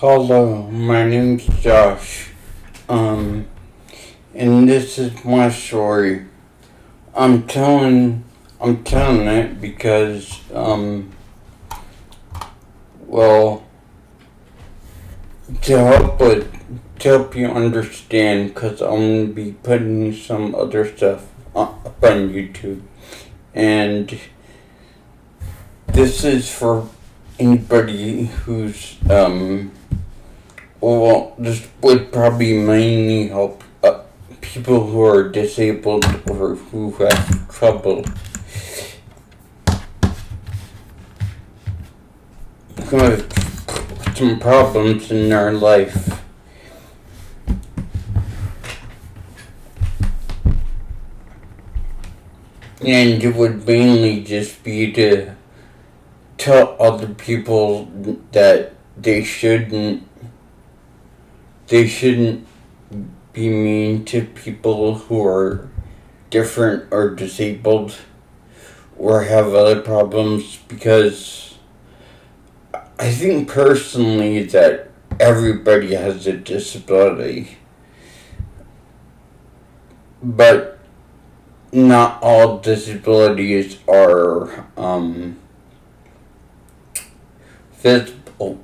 Hello, my name's Josh. Um, and this is my story. I'm telling it because, well, to help with, to help you understand, because I'm gonna be putting some other stuff up on YouTube, and this is for anybody who's, well, this would probably mainly help people who are disabled or who have trouble, who have some problems in their life. And it would mainly just be to tell other people that they shouldn't be mean to people who are different or disabled or have other problems, because I think personally that everybody has a disability, but not all disabilities are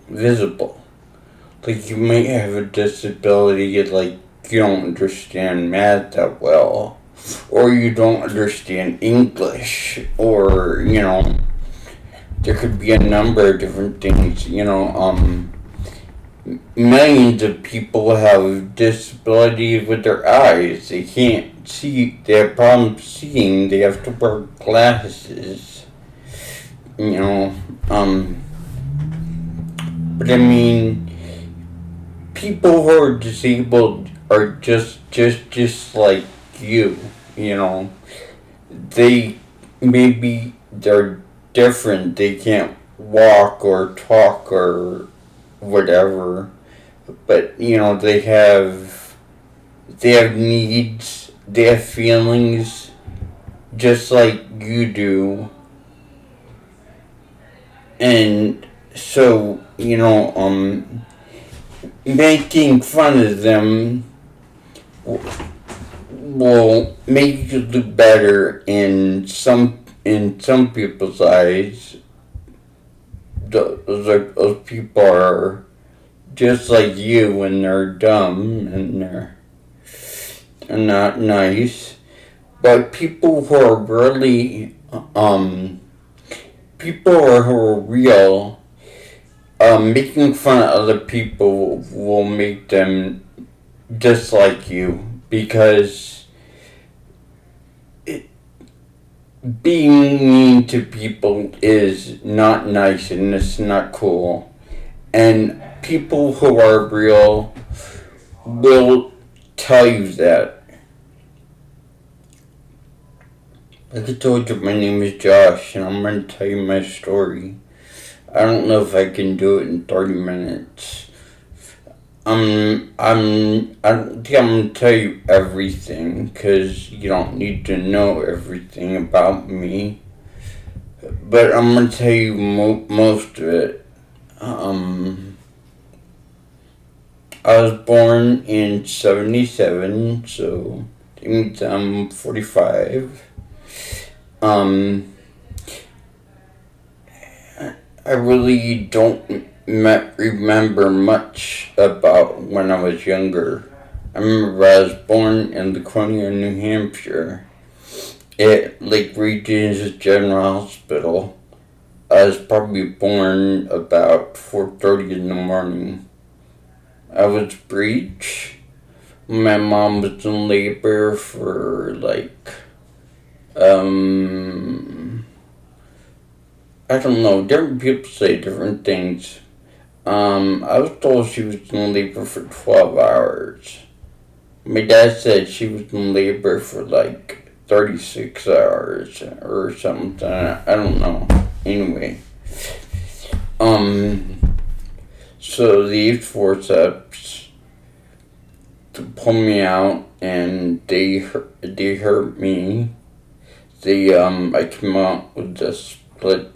visible. Like, you might have a disability, like you don't understand math that well, or you don't understand English, or there could be a number of different things. Millions of people have disabilities with their eyes. They can't see. They have problems seeing. They have to wear glasses. You know, but I mean, people who are disabled are just like you. You know, they they're different. They can't walk or talk or whatever, but they have needs. They have feelings, just like you do, and so making fun of them will make you look better in some people's eyes. Those people are just like you, and they're dumb and they're not nice. But people who are really people who are real, making fun of other people will make them dislike you, because being mean to people is not nice and it's not cool. And people who are real will tell you that. Like I told you, my name is Josh, and I'm going to tell you my story. I don't know if I can do it in 30 minutes. I don't think I'm going to tell you everything, because you don't need to know everything about me. But I'm going to tell you most of it. I was born in 77, so that means I'm 45. I really don't remember much about when I was younger. I remember I was born in Laconia, New Hampshire, at Lake Regions General Hospital. I was probably born about 4:30 in the morning. I was breech. My mom was in labor for I don't know, different people say different things. I was told she was in labor for 12 hours. My dad said she was in labor for 36 hours or something. I don't know. Anyway. So they used forceps to pull me out, and they hurt me. I came out with a split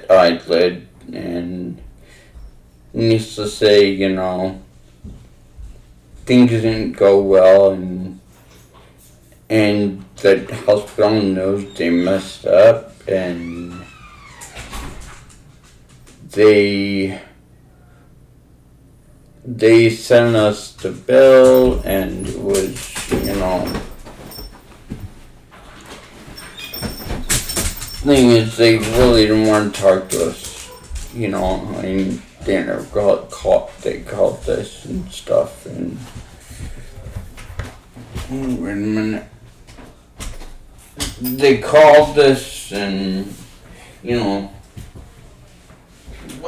eyelid, and needs to say, things didn't go well, and the hospital knows they messed up, and they sent us the bill, and it was, thing is, they really didn't want to talk to us, they never got caught, they called us and stuff, and, wait a minute, they called us, and,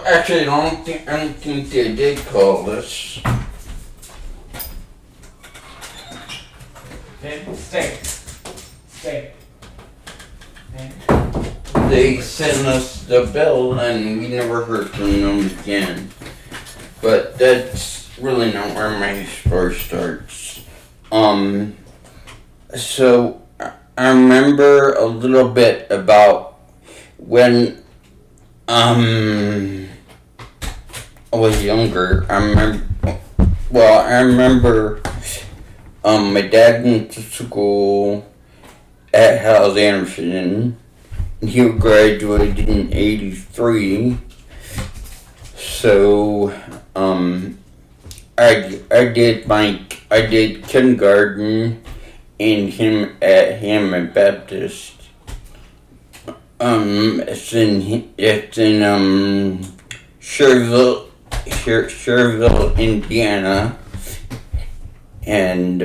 actually, I don't think they did call us. Stay. They sent us the bill, and we never heard from them again. But that's really not where my story starts. So I remember a little bit about when I was younger. I remember my dad went to school at Howes Anderson. He graduated in '83. So I did kindergarten and him at Hammond Baptist. It's in Schererville, Indiana, and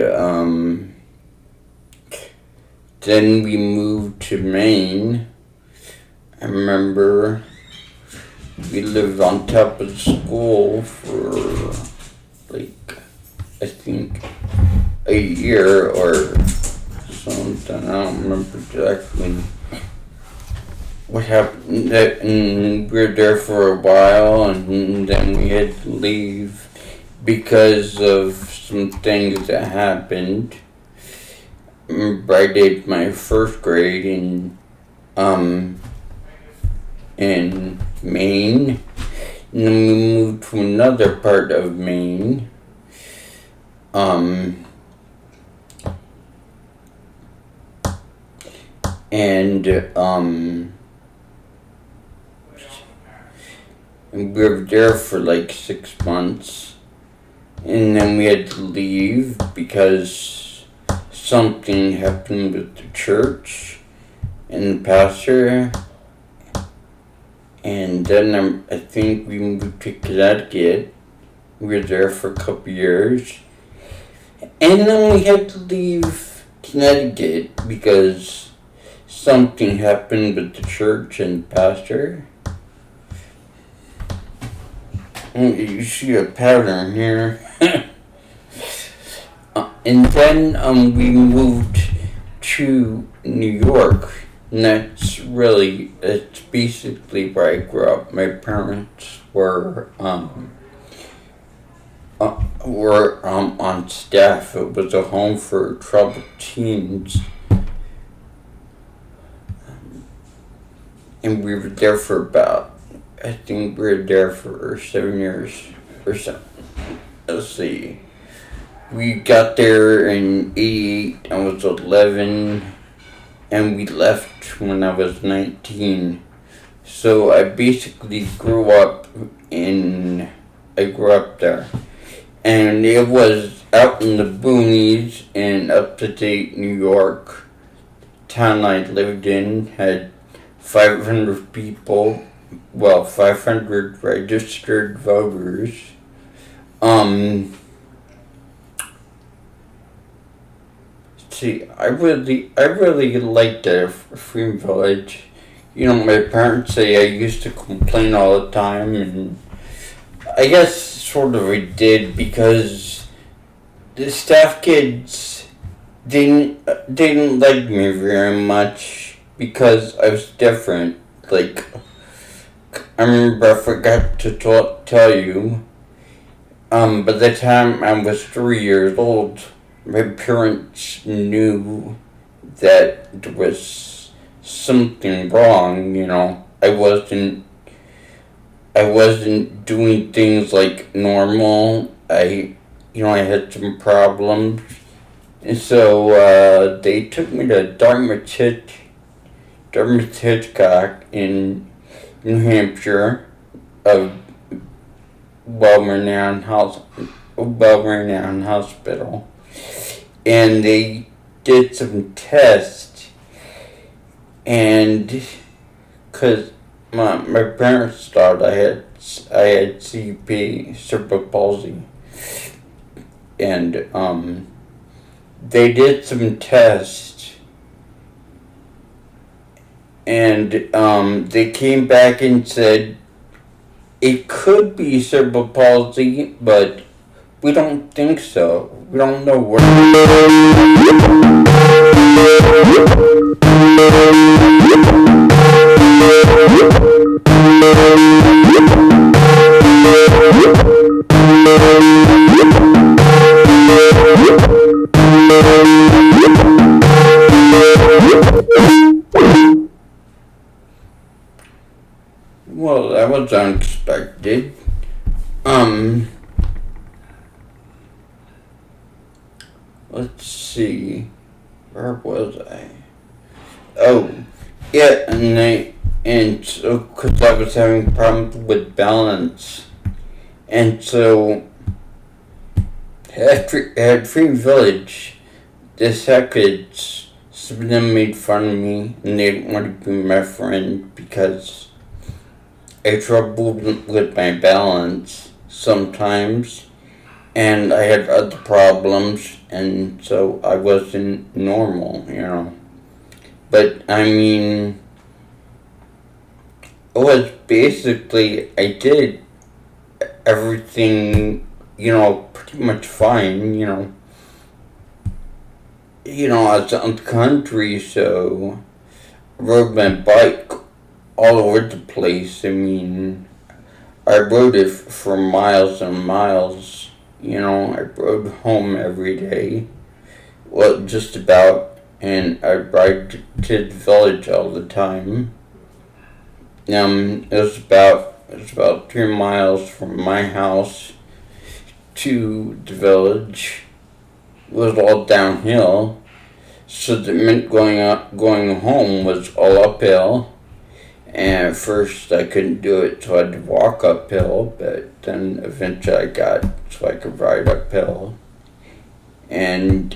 then we moved to Maine. I remember we lived on top of the school for I think a year or something. I don't remember exactly what happened. And we were there for a while, and then we had to leave because of some things that happened. I remember I did my first grade in Maine, and then we moved to another part of Maine. And we were there for 6 months, and then we had to leave because something happened with the church and the pastor. And then I think we moved to Connecticut. We were there for a couple years. And then we had to leave Connecticut because something happened with the church and the pastor. You see a pattern here. And then we moved to New York. And that's basically where I grew up. My parents were on staff. It was a home for troubled teens. And we were there for I think we were there for 7 years or so. Let's see. We got there in '88. I was 11. And we left when I was 19. So I basically grew up there. And it was out in the boonies in upstate New York. The town I lived in had 500 people. 500 registered voters. I really liked the Free Village. My parents say I used to complain all the time, and I guess sort of I did because the staff kids didn't like me very much because I was different. I remember I forgot to tell you. By the time I was 3 years old, my parents knew that there was something wrong. I I wasn't doing things like normal. I had some problems. And so they took me to Dartmouth Hitchcock in New Hampshire, a well-renowned hospital, and they did some tests, and because my parents thought I had CP, cerebral palsy, and they did some tests, and they came back and said it could be cerebral palsy, but we don't think so. We don't know where. Well, that was unexpected. Let's see. Where was I? Oh, yeah, and so, because I was having problems with balance. And so, at Free Village, the kids, some of them made fun of me, and they didn't want to be my friend because I had trouble with my balance sometimes, and I had other problems, and so I wasn't normal. But I mean, it was basically, I did everything, pretty much fine. I was out the country, so I rode my bike all over the place. I mean, I rode it for miles and miles. I rode home every day. Well, just about. And I ride to the village all the time. It was about 3 miles from my house to the village. It was all downhill. So that meant going home was all uphill. And at first I couldn't do it, so I had to walk uphill, but then eventually I got so I could ride uphill. And,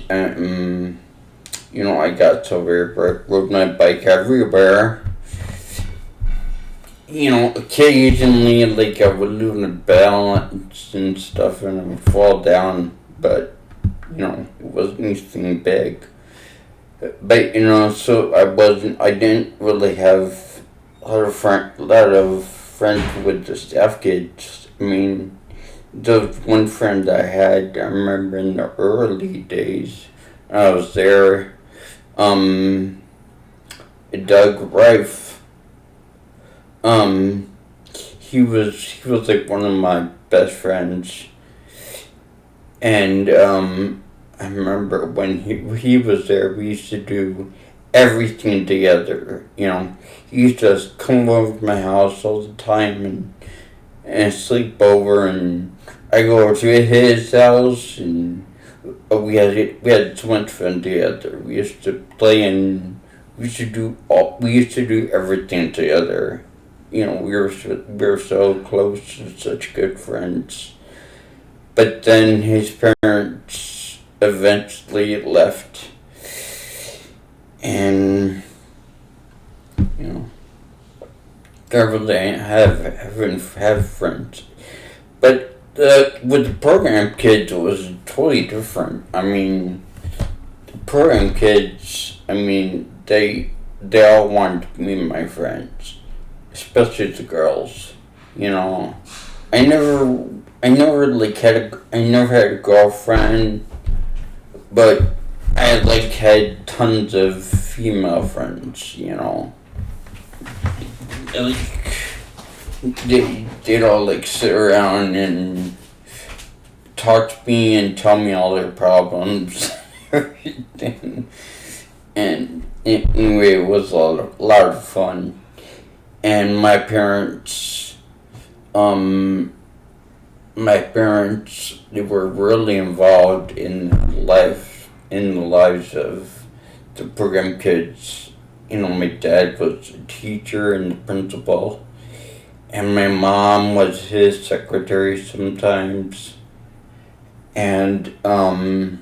I got so I rode my bike everywhere. Occasionally, like, I would lose my balance and stuff, and I would fall down, but, it wasn't anything big. But, so I didn't really have a lot of friends with the staff kids. I mean, the one friend I had, I remember in the early days, I was there, Doug Rife. He was like one of my best friends, and I remember when he was there, we used to do everything together. He used to just come over to my house all the time and sleep over, and I go over to his house, and we had so much fun together. We used to play, and we used to do everything together. We were so close and such good friends. But then his parents eventually left, and don't really have friends. But with the program kids, it was totally different. I mean, the program kids, they all wanted to be my friends, especially the girls. I never had a girlfriend, but I had tons of female friends. They'd all sit around and talk to me and tell me all their problems, everything. And anyway, it was a lot of fun. And my parents, um, my parents, they were really involved in the lives of the program kids. My dad was a teacher and the principal, and my mom was his secretary sometimes. And it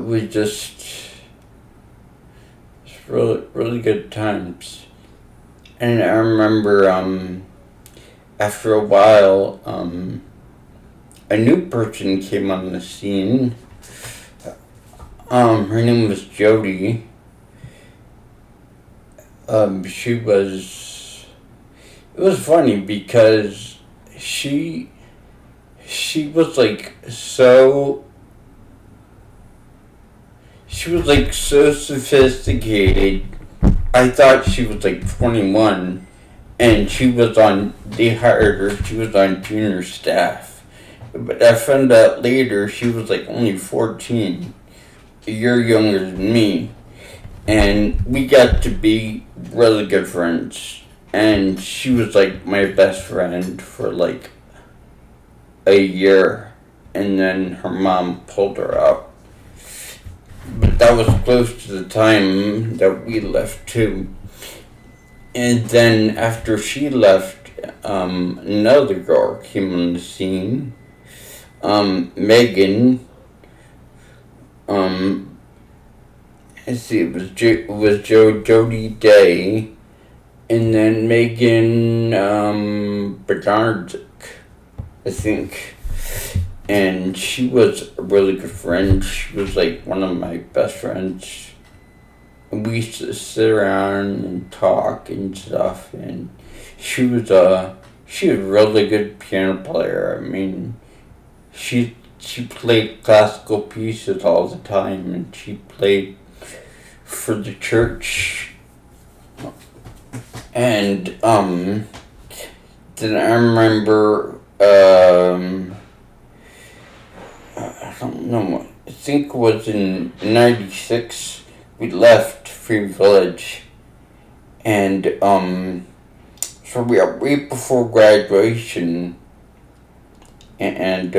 was just really really good times. And I remember after a while a new person came on the scene. Her name was Jody. She was. It was funny because she was like so. She was like so sophisticated. I thought she was like 21, and she was on. They hired her. She was on junior staff, but I found out later she was like only 14, a year younger than me, and we got to be really good friends. And she was like my best friend for like a year, and then her mom pulled her out. But that was close to the time that we left too. And then after she left, another girl came on the scene. Megan. Let's see, it was Jody Day, and then Megan Bernard, I think. And she was a really good friend. She was like one of my best friends. And we used to sit around and talk and stuff. And she was a really good piano player. I mean, she played classical pieces all the time, and she played for the church. And then I remember I don't know. I think it was in '96 we left Free Village, and so we are right before graduation, and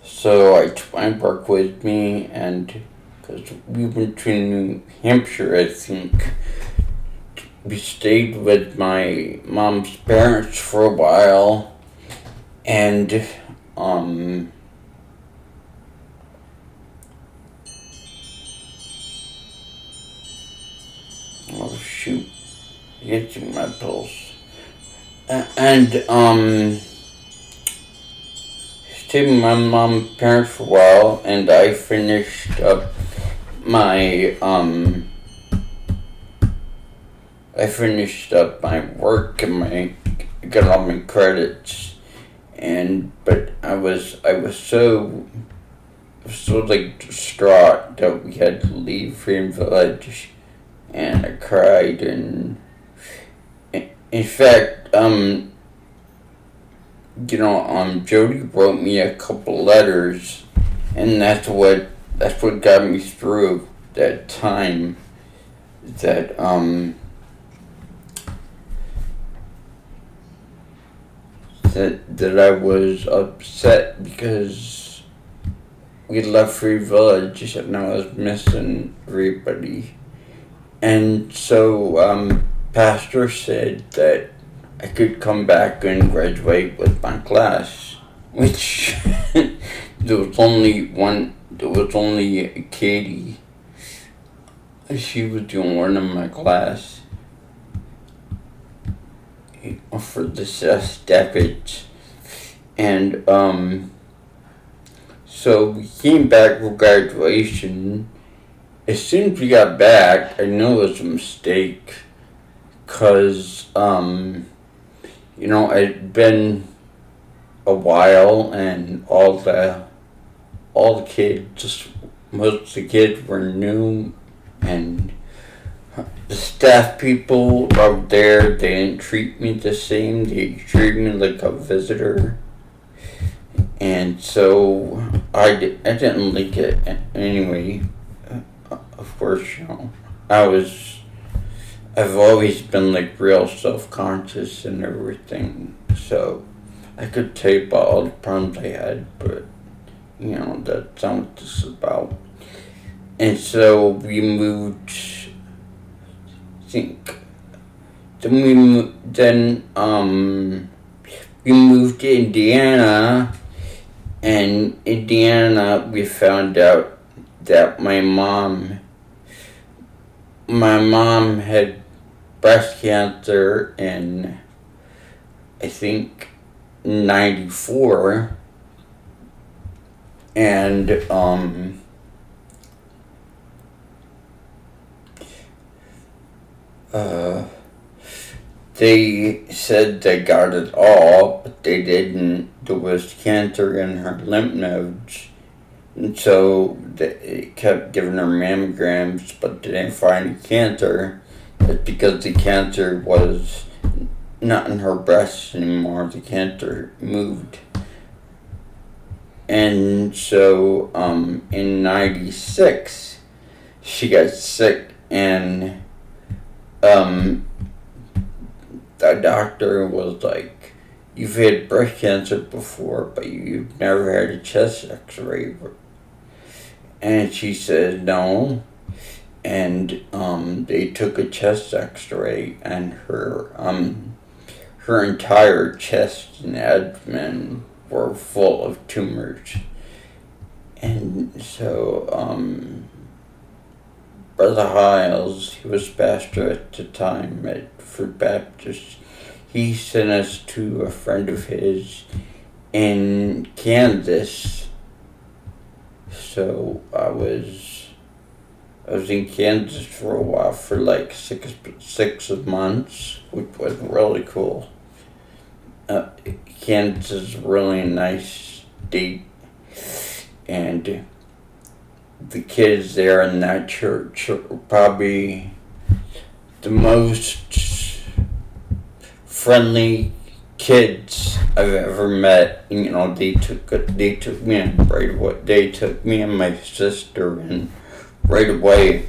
so I took my work with me, and because we went to New Hampshire, I think. We stayed with my mom's parents for a while, and oh shoot, getting my pills. And stayed with my mom's parents for a while, and I finished up my work and got all my credits, but I was so like distraught that we had to leave Freedom Village, and I cried. And in fact, Jody wrote me a couple letters, and that's what got me through that time. That I was upset because we left Free Village and I was missing everybody. And so pastor said that I could come back and graduate with my class, which there was only Katie. She was the only one in my class for the decades. And so we came back for graduation. As soon as we got back, I knew it was a mistake, because it'd been a while, and all the kids, most of the kids were new, and the staff people out there, they didn't treat me the same. They treated me like a visitor. And so I didn't like it anyway. Of course, I've always been like real self-conscious and everything, so I could tell you about all the problems I had, but that's not what this is about. And so we moved, I think, we moved to Indiana, and Indiana we found out that my mom had breast cancer in, I think, 94, and they said they got it all, but they didn't. There was cancer in her lymph nodes, and so they kept giving her mammograms, but they didn't find any cancer. It's because the cancer was not in her breasts anymore. The cancer moved. And so in 96, she got sick, and the doctor was like, "You've had breast cancer before, but you've never had a chest x-ray." And she said no. And they took a chest x-ray, and her entire chest and abdomen were full of tumors. And so Brother Hiles, he was pastor at the time at Fruit Baptist, he sent us to a friend of his in Kansas. So I was in Kansas for a while, for like six months, which was really cool. Kansas is a really nice state, and the kids there in that church are probably the most friendly kids I've ever met. They took me in right away. They took me and my sister in right away,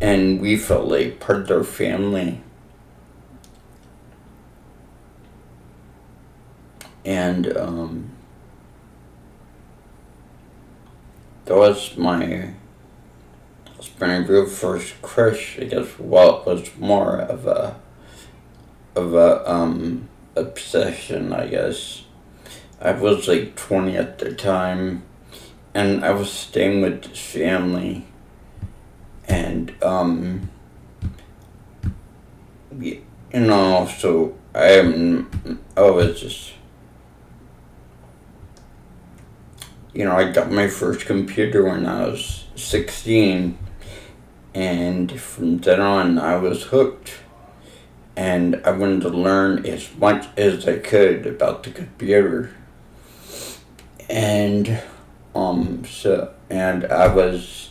and we felt like part of their family. And that was my real first crush, I guess. Well, it was more of a obsession, I guess. I was like 20 at the time, and I was staying with this family, and so I was just, I got my first computer when I was 16, and from then on I was hooked, and I wanted to learn as much as I could about the computer. And I was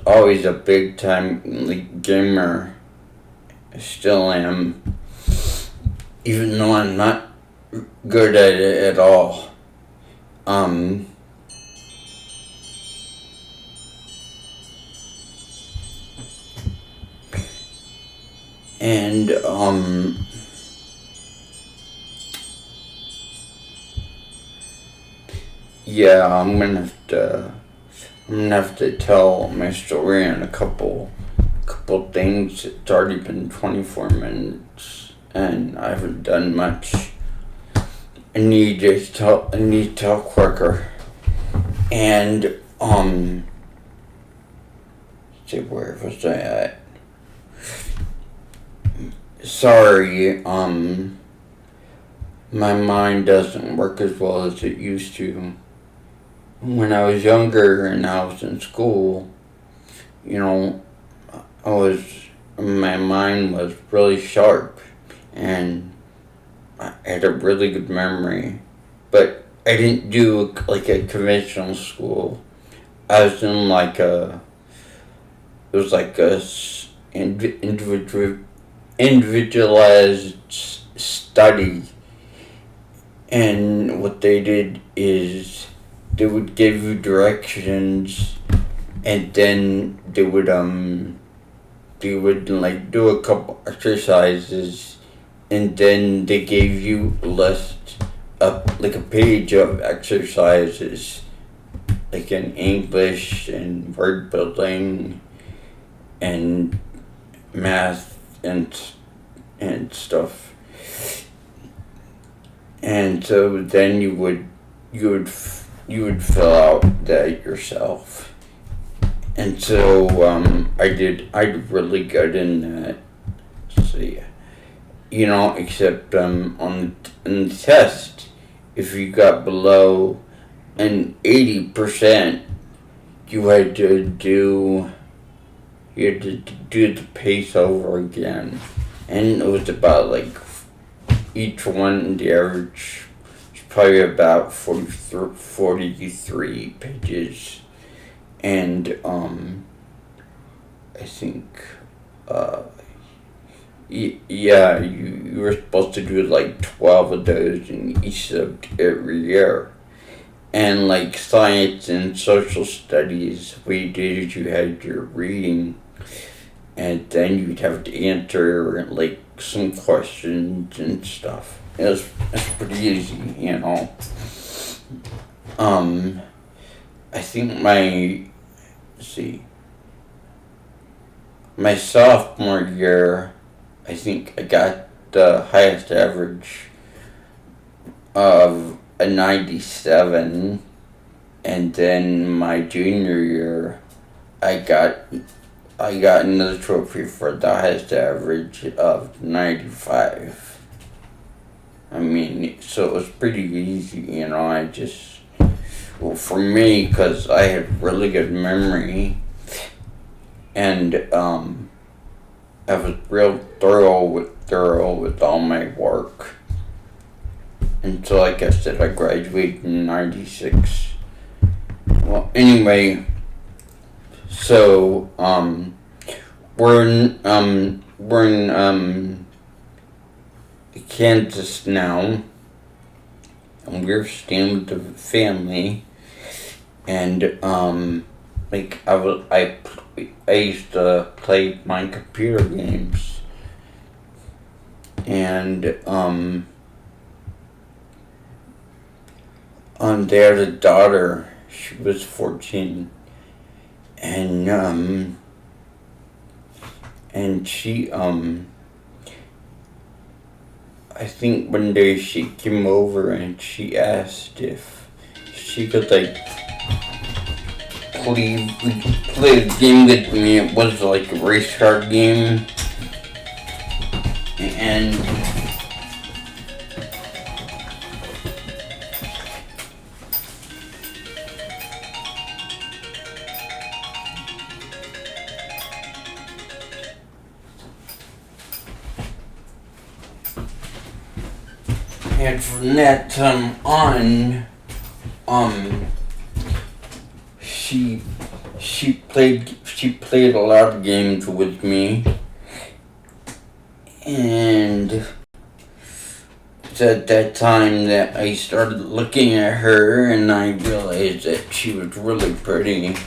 always a big time gamer. I still am, even though I'm not good at it at all. Yeah, I'm gonna have to tell my story in a couple things. It's already been 24 minutes, and I haven't done much. I need to talk quicker. And see, where was I at? Sorry, my mind doesn't work as well as it used to. When I was younger and I was in school, my mind was really sharp, and I had a really good memory, but I didn't do like a conventional school. I was in it was like a individualized study, And what they did is they would give you directions, and then they would like do a couple exercises, and then they gave you a list of like a page of exercises, like in English and word building and math and stuff. And so then you would fill out that yourself. And so I did really good in that. So yeah, except on the test, if you got below an 80%, you had to do the pace over again, and it was about like each one, the average was probably about 43 pages, and I think yeah, you were supposed to do like 12 of those in each subject every year. And like science and social studies, what you did is you had your reading, and then you'd have to answer like some questions and stuff. It's pretty easy. I think my sophomore year, I think I got the highest average of a 97, and then my junior year, I got another trophy for the highest average of 95. I mean, so it was pretty easy, for me, because I had really good memory, and I was real thorough with all my work. And so, like I said, I graduated in 96. Well, anyway, so, we're in Kansas now, and we're staying with the family, and, like, I used to play my computer games, and, they had a daughter. She was 14, and she, I think one day she came over and she asked if she could, like, play a game with me. It was like a race car game, and from that time on, she played a lot of games with me, and it's at that time that I started looking at her, and I realized that she was really pretty,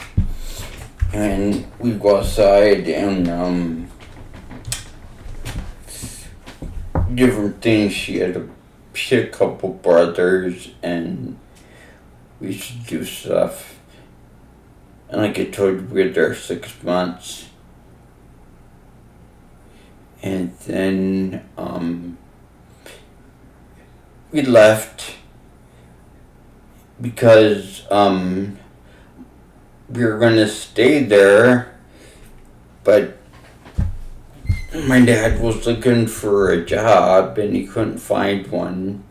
and we'd go outside and different things. She had a couple brothers, and we used to do stuff. And like I told you, we were there 6 months. And then we left because we were going to stay there, but my dad was looking for a job and he couldn't find one.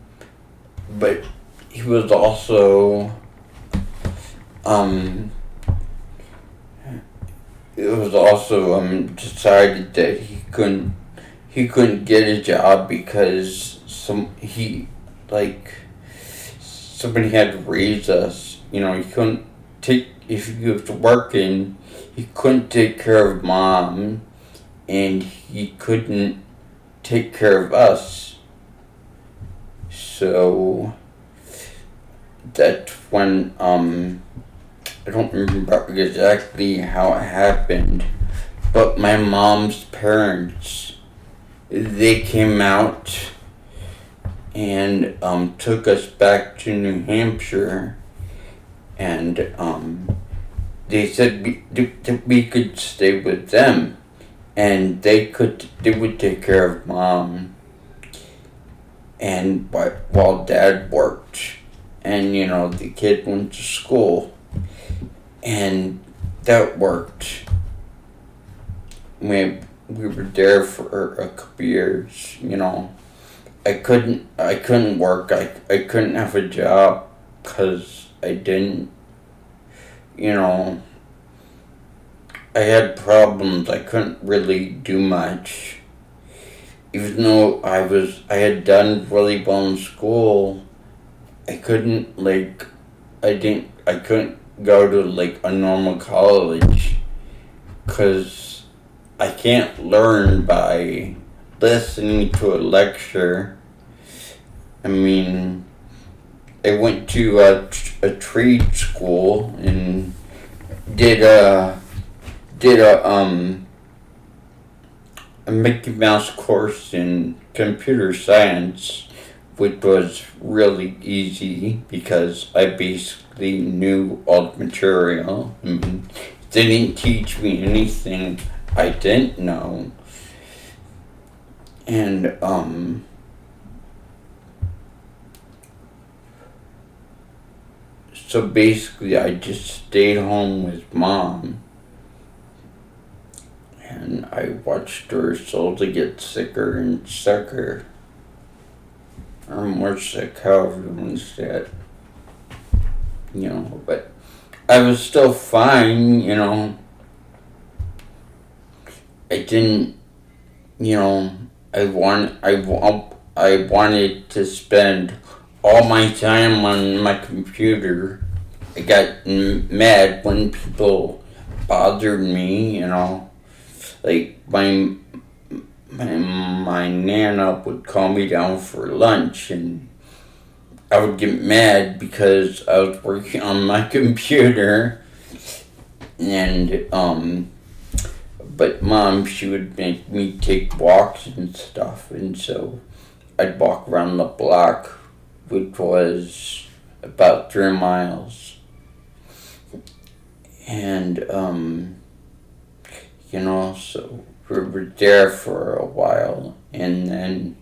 But he was also decided that he couldn't get a job because somebody had to raise us. He couldn't if he was working, he couldn't take care of mom, and he couldn't take care of us. So that's when, I don't remember exactly how it happened, but my mom's parents, they came out and took us back to New Hampshire, and they said that we could stay with them, and they would take care of Mom, and while Dad worked, and the kid went to school, and that worked. We were there for a couple years. I couldn't work. I couldn't have a job because I didn't. I had problems. I couldn't really do much. Even though I had done really well in school, I couldn't I couldn't go to a normal college because I can't learn by listening to a lecture. I mean, I went to a trade school and did a Mickey Mouse course in computer science, which was really easy because I basically knew all the material. I mean, they didn't teach me anything I didn't know. And so basically I just stayed home with Mom, and I watched her slowly get sicker and sicker, or more sick, however you want to say it. But I was still fine. I didn't. I wanted to spend all my time on my computer. I got mad when people bothered me. Like my nana would call me down for lunch, and I would get mad because I was working on my computer, and but Mom, she would make me take walks and stuff, and so I'd walk around the block, which was about 3 miles, and so we were there for a while, and then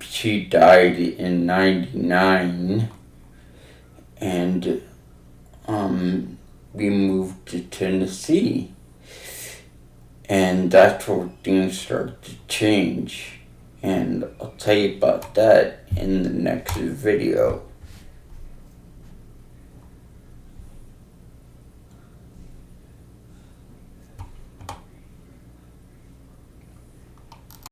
she died in 99, and we moved to Tennessee, and that's where things started to change, and I'll tell you about that in the next video.